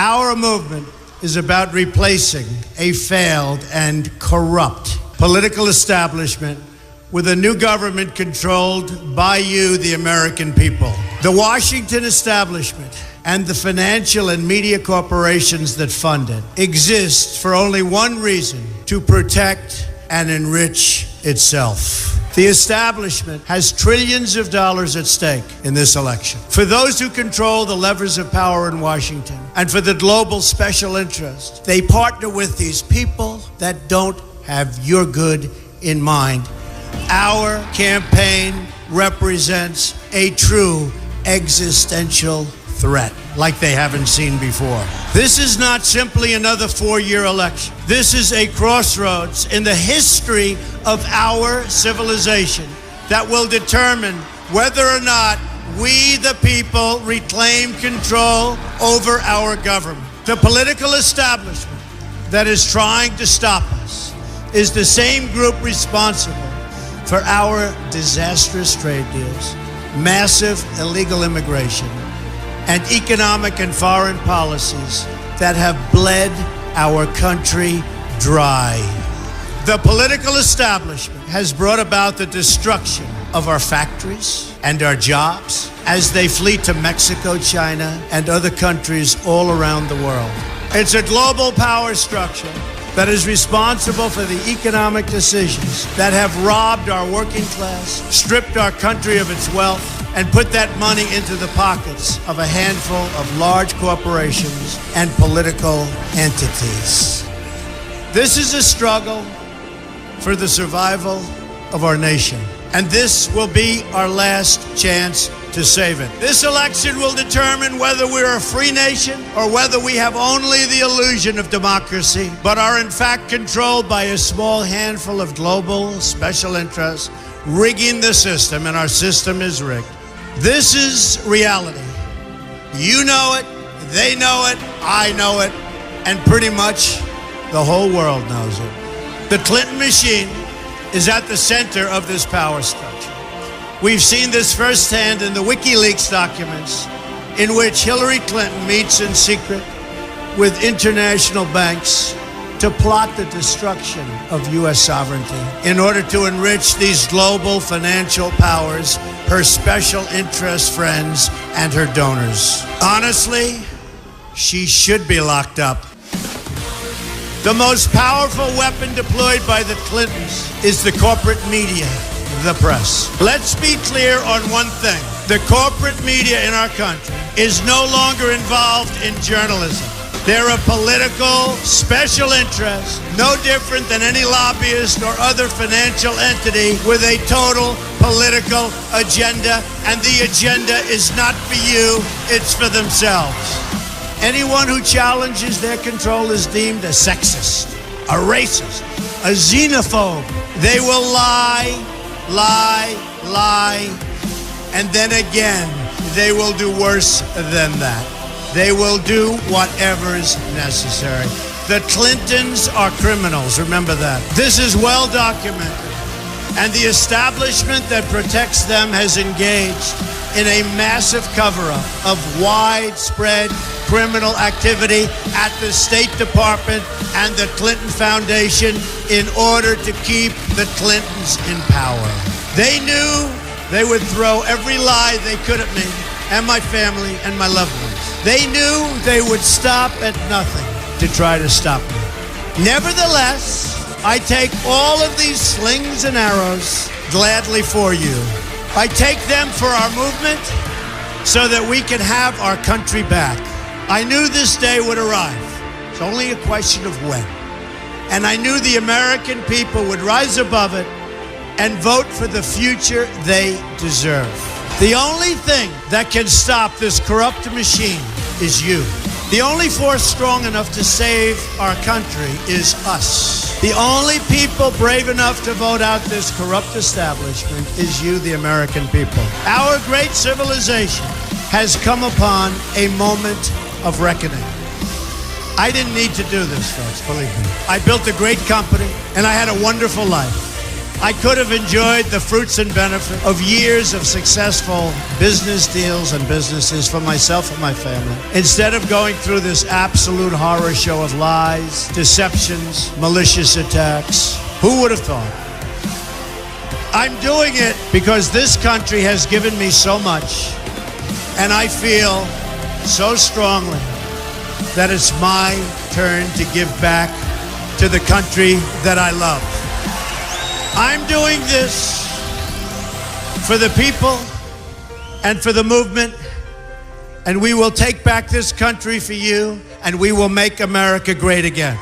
Our movement is about replacing a failed and corrupt political establishment with a new government controlled by you, the American people. The Washington establishment and the financial and media corporations that fund it exist for only one reason: to protect and enrich itself. The establishment has trillions of dollars at stake in this election. For those who control the levers of power in Washington and for the global special interest, they partner with these people that don't have your good in mind. Our campaign represents a true existential threat like they haven't seen before. This is not simply another 4-year election. This is a crossroads in the history of our civilization that will determine whether or not we, the people, reclaim control over our government. The political establishment that is trying to stop us is the same group responsible for our disastrous trade deals, massive illegal immigration, and economic and foreign policies that have bled our country dry. The political establishment has brought about the destruction of our factories and our jobs as they flee to Mexico, China, and other countries all around the world. It's a global power structure that is responsible for the economic decisions that have robbed our working class, stripped our country of its wealth, and put that money into the pockets of a handful of large corporations and political entities. This is a struggle for the survival of our nation, and this will be our last chance to save it. This election will determine whether we're a free nation or whether we have only the illusion of democracy, but are in fact controlled by a small handful of global special interests rigging the system, and our system is rigged. This is reality. You know it, they know it, I know it, and pretty much the whole world knows it. The Clinton machine is at the center of this power structure. We've seen this firsthand in the WikiLeaks documents, in which Hillary Clinton meets in secret with international banks to plot the destruction of U.S. sovereignty in order to enrich these global financial powers, her special interest friends, and her donors. Honestly, she should be locked up. The most powerful weapon deployed by the Clintons is the corporate media, the press. Let's be clear on one thing. The corporate media in our country is no longer involved in journalism. They're a political special interest, no different than any lobbyist or other financial entity with a total political agenda, and the agenda is not for you, it's for themselves. Anyone who challenges their control is deemed a sexist, a racist, a xenophobe. They will lie, and then again, they will do worse than that. They will do whatever is necessary. The Clintons are criminals, remember that. This is well documented, and the establishment that protects them has engaged in a massive cover-up of widespread criminal activity at the State Department and the Clinton Foundation in order to keep the Clintons in power. They knew they would throw every lie they could at me and my family and my loved ones. They knew they would stop at nothing to try to stop me. Nevertheless, I take all of these slings and arrows gladly for you. I take them for our movement so that we can have our country back. I knew this day would arrive. It's only a question of when. And I knew the American people would rise above it and vote for the future they deserve. The only thing that can stop this corrupt machine is you. The only force strong enough to save our country is us. The only people brave enough to vote out this corrupt establishment is you, the American people. Our great civilization has come upon a moment of reckoning. I didn't need to do this, folks, believe me. I built a great company, and I had a wonderful life. I could have enjoyed the fruits and benefit of years of successful business deals and businesses for myself and my family, instead of going through this absolute horror show of lies, deceptions, malicious attacks. Who would have thought? I'm doing it because this country has given me so much, and I feel so strongly that it's my turn to give back to the country that I love. I'm doing this for the people and for the movement, and we will take back this country for you, and we will make America great again.